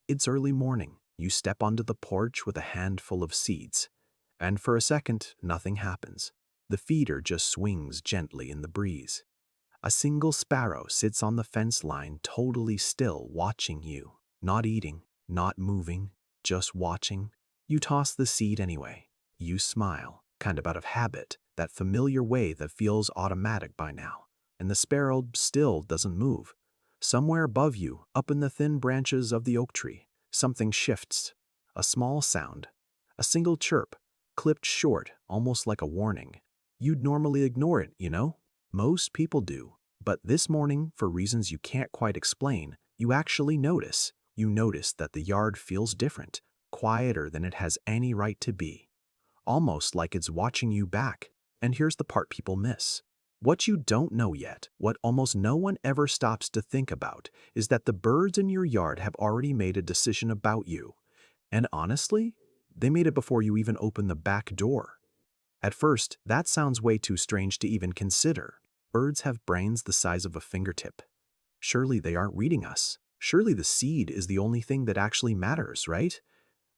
It's early morning. You step onto the porch with a handful of seeds. And for a second, nothing happens. The feeder just swings gently in the breeze. A single sparrow sits on the fence line, totally still, watching you. Not eating, not moving, just watching. You toss the seed anyway. You smile, kind of out of habit, that familiar way that feels automatic by now. And the sparrow still doesn't move. Somewhere above you, up in the thin branches of the oak tree, something shifts. A small sound. A single chirp, clipped short, almost like a warning. You'd normally ignore it, you know? Most people do. But this morning, for reasons you can't quite explain, you actually notice. You notice that the yard feels different, quieter than it has any right to be. Almost like it's watching you back. And here's the part people miss. What you don't know yet, what almost no one ever stops to think about, is that the birds in your yard have already made a decision about you. And honestly, they made it before you even opened the back door. At first, that sounds way too strange to even consider. Birds have brains the size of a fingertip. Surely they aren't reading us. Surely the seed is the only thing that actually matters, right?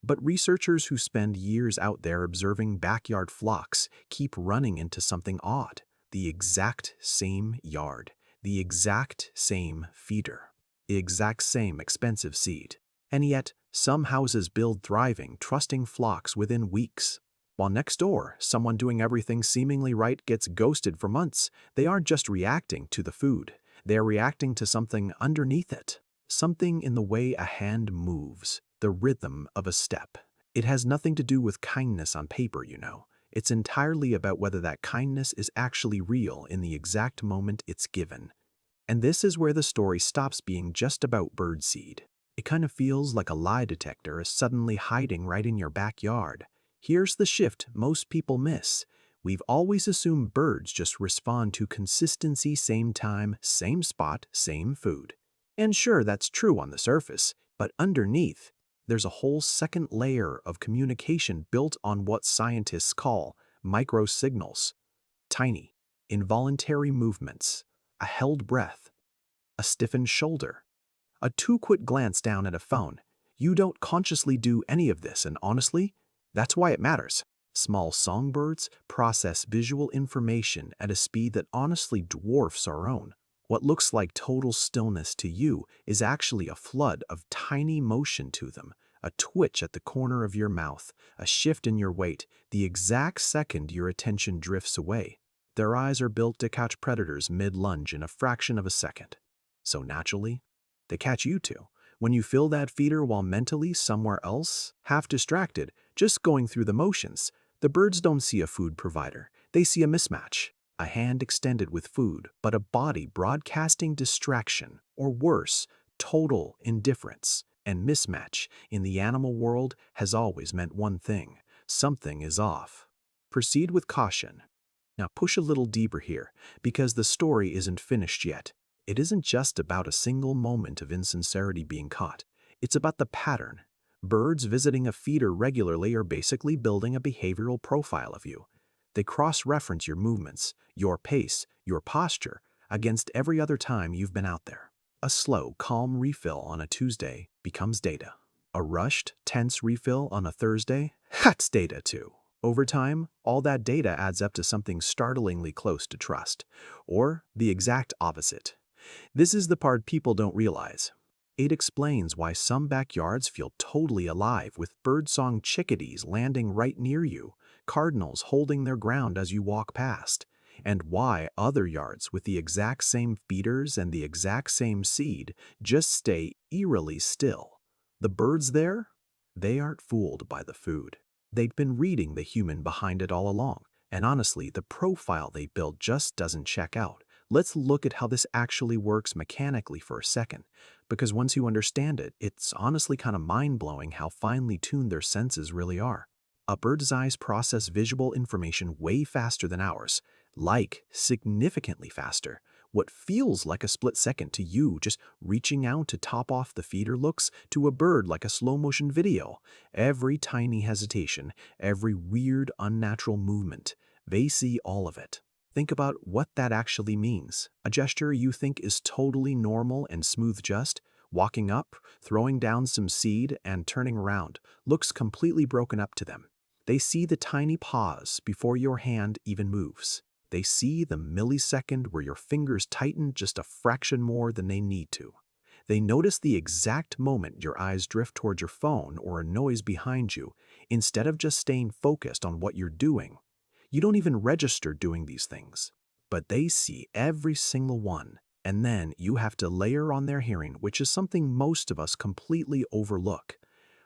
But researchers who spend years out there observing backyard flocks keep running into something odd. The exact same yard, the exact same feeder, the exact same expensive seed. And yet, some houses build thriving, trusting flocks within weeks. While next door, someone doing everything seemingly right gets ghosted for months. They aren't just reacting to the food. They are reacting to something underneath it. Something in the way a hand moves, the rhythm of a step. It has nothing to do with kindness on paper, you know. It's entirely about whether that kindness is actually real in the exact moment it's given. And this is where the story stops being just about birdseed. It kind of feels like a lie detector is suddenly hiding right in your backyard. Here's the shift most people miss. We've always assumed birds just respond to consistency, same time, same spot, same food. And sure, that's true on the surface, but underneath, there's a whole second layer of communication built on what scientists call microsignals. Tiny, involuntary movements, a held breath, a stiffened shoulder, a too quick glance down at a phone. You don't consciously do any of this, and honestly, that's why it matters. Small songbirds process visual information at a speed that honestly dwarfs our own. What looks like total stillness to you is actually a flood of tiny motion to them, a twitch at the corner of your mouth, a shift in your weight, the exact second your attention drifts away. Their eyes are built to catch predators mid-lunge in a fraction of a second. So naturally, they catch you too. When you fill that feeder while mentally somewhere else, half distracted, just going through the motions, the birds don't see a food provider. They see a mismatch. A hand extended with food, but a body broadcasting distraction, or worse, total indifference. And mismatch in the animal world has always meant one thing: something is off. Proceed with caution. Now push a little deeper here, because the story isn't finished yet. It isn't just about a single moment of insincerity being caught. It's about the pattern. Birds visiting a feeder regularly are basically building a behavioral profile of you. They cross-reference your movements, your pace, your posture, against every other time you've been out there. A slow, calm refill on a Tuesday becomes data. A rushed, tense refill on a Thursday? That's data too. Over time, all that data adds up to something startlingly close to trust, or the exact opposite. This is the part people don't realize. It explains why some backyards feel totally alive with birdsong chickadees landing right near you, cardinals holding their ground as you walk past, and why other yards with the exact same feeders and the exact same seed just stay eerily still. The birds there? They aren't fooled by the food. They've been reading the human behind it all along, and honestly, the profile they built just doesn't check out. Let's look at how this actually works mechanically for a second, because once you understand it, it's honestly kind of mind-blowing how finely tuned their senses really are. A bird's eyes process visual information way faster than ours, like significantly faster. What feels like a split second to you just reaching out to top off the feeder looks to a bird like a slow-motion video. Every tiny hesitation, every weird, unnatural movement, they see all of it. Think about what that actually means. A gesture you think is totally normal and smooth just, Walking up, throwing down some seed, and turning around looks completely broken up to them. They see the tiny pause before your hand even moves. They see the millisecond where your fingers tighten just a fraction more than they need to. They notice the exact moment your eyes drift toward your phone or a noise behind you, instead of just staying focused on what you're doing. You don't even register doing these things, but they see every single one. And then you have to layer on their hearing, which is something most of us completely overlook.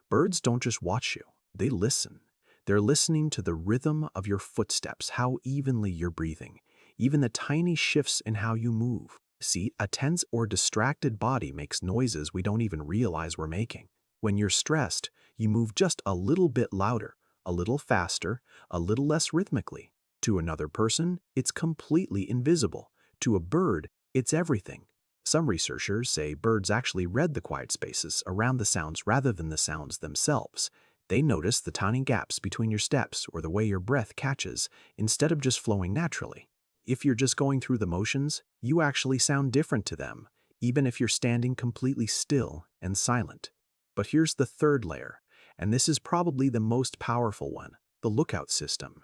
Birds don't just watch you, they listen. They're listening to the rhythm of your footsteps, how evenly you're breathing, even the tiny shifts in how you move. See, a tense or distracted body makes noises we don't even realize we're making. When you're stressed, you move just a little bit louder, a little faster, a little less rhythmically. To another person, it's completely invisible. To a bird, it's everything. Some researchers say birds actually read the quiet spaces around the sounds rather than the sounds themselves. They notice the tiny gaps between your steps or the way your breath catches instead of just flowing naturally. If you're just going through the motions, you actually sound different to them, even if you're standing completely still and silent. But here's the third layer, and this is probably the most powerful one, the lookout system.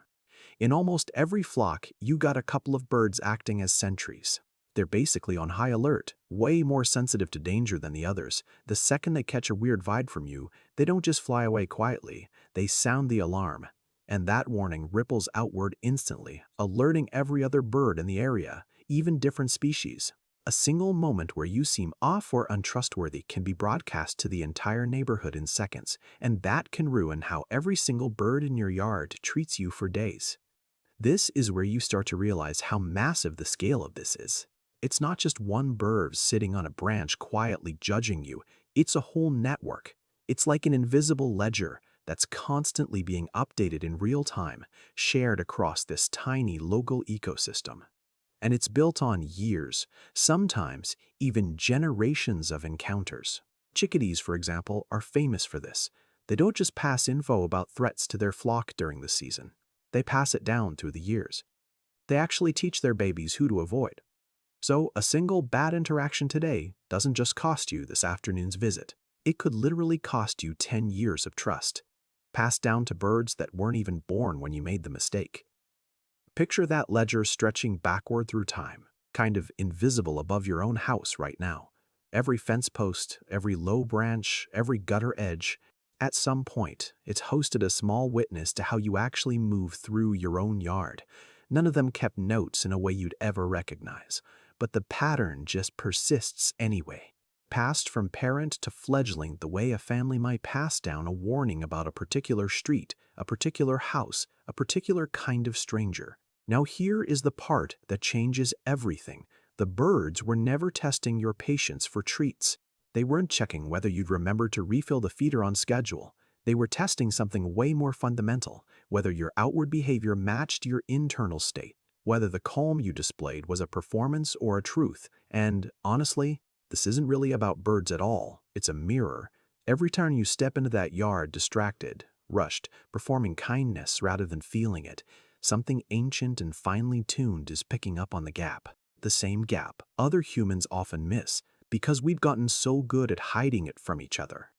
In almost every flock, you got a couple of birds acting as sentries. They're basically on high alert, way more sensitive to danger than the others. The second they catch a weird vibe from you, they don't just fly away quietly, they sound the alarm. And that warning ripples outward instantly, alerting every other bird in the area, even different species. A single moment where you seem off or untrustworthy can be broadcast to the entire neighborhood in seconds, and that can ruin how every single bird in your yard treats you for days. This is where you start to realize how massive the scale of this is. It's not just one bird sitting on a branch quietly judging you, it's a whole network. It's like an invisible ledger that's constantly being updated in real time, shared across this tiny local ecosystem. And it's built on years, sometimes even generations of encounters. Chickadees, for example, are famous for this. They don't just pass info about threats to their flock during the season. They pass it down through the years. They actually teach their babies who to avoid. So a single bad interaction today doesn't just cost you this afternoon's visit. It could literally cost you 10 years of trust, passed down to birds that weren't even born when you made the mistake. Picture that ledger stretching backward through time, kind of invisible above your own house right now. Every fence post, every low branch, every gutter edge, at some point, it's hosted a small witness to how you actually move through your own yard. None of them kept notes in a way you'd ever recognize, but the pattern just persists anyway. Passed from parent to fledgling the way a family might pass down a warning about a particular street, a particular house, a particular kind of stranger. Now here is the part that changes everything. The birds were never testing your patience for treats. They weren't checking whether you'd remember to refill the feeder on schedule. They were testing something way more fundamental, whether your outward behavior matched your internal state, whether the calm you displayed was a performance or a truth. And honestly, this isn't really about birds at all. It's a mirror. Every time you step into that yard distracted, rushed, performing kindness rather than feeling it, something ancient and finely tuned is picking up on the gap. The same gap other humans often miss because we've gotten so good at hiding it from each other.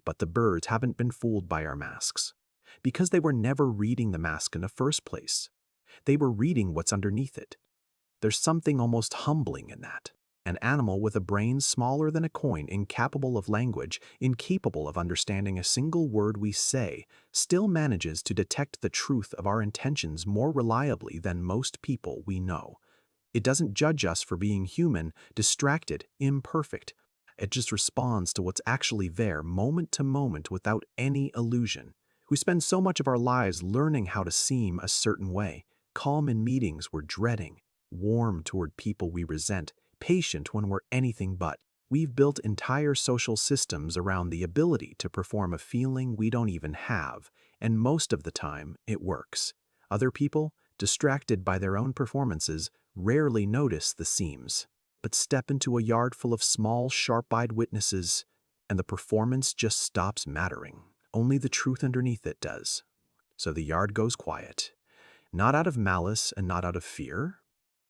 But the birds haven't been fooled by our masks, because they were never reading the mask in the first place. They were reading what's underneath it. There's something almost humbling in that. An animal with a brain smaller than a coin, incapable of language, incapable of understanding a single word we say, still manages to detect the truth of our intentions more reliably than most people we know. It doesn't judge us for being human, distracted, imperfect. It just responds to what's actually there moment to moment without any illusion. We spend so much of our lives learning how to seem a certain way, calm in meetings we're dreading, warm toward people we resent, patient when we're anything but. We've built entire social systems around the ability to perform a feeling we don't even have, and most of the time it works. Other people, distracted by their own performances, rarely notice the seams, but step into a yard full of small, sharp-eyed witnesses, and the performance just stops mattering. Only the truth underneath it does. So the yard goes quiet, not out of malice and not out of fear,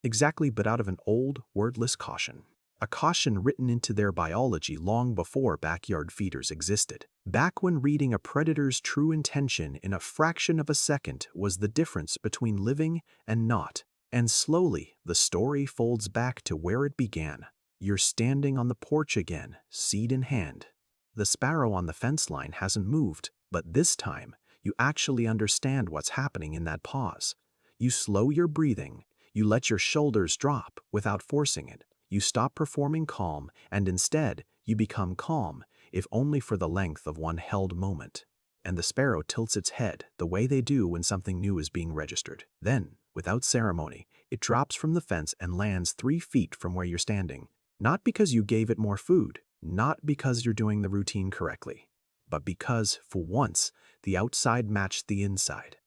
exactly, but out of an old, wordless caution. a caution written into their biology long before backyard feeders existed. Back when reading a predator's true intention in a fraction of a second was the difference between living and not. And slowly, the story folds back to where it began. You're standing on the porch again, seed in hand. The sparrow on the fence line hasn't moved, but this time, you actually understand what's happening in that pause. You slow your breathing, you let your shoulders drop without forcing it. You stop performing calm, and instead, you become calm, if only for the length of one held moment. And the sparrow tilts its head the way they do when something new is being registered. Then, without ceremony, it drops from the fence and lands 3 feet from where you're standing. Not because you gave it more food, not because you're doing the routine correctly, but because, for once, the outside matched the inside.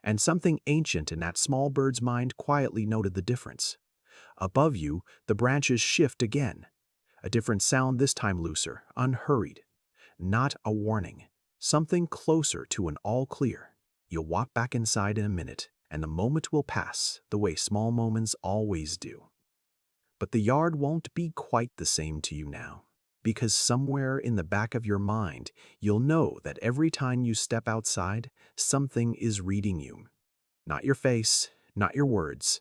And something ancient in that small bird's mind quietly noted the difference. Above you, the branches shift again. A different sound, this time looser, unhurried. Not a warning. Something closer to an all clear. You'll walk back inside in a minute, and the moment will pass the way small moments always do. But the yard won't be quite the same to you now. Because somewhere in the back of your mind, you'll know that every time you step outside, something is reading you. Not your face, not your words,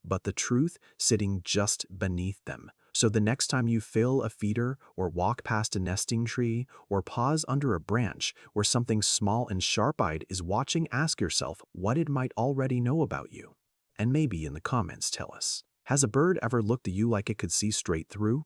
but the truth sitting just beneath them. So the next time you fill a feeder or walk past a nesting tree or pause under a branch where something small and sharp-eyed is watching, ask yourself what it might already know about you. And maybe in the comments tell us, has a bird ever looked at you like it could see straight through?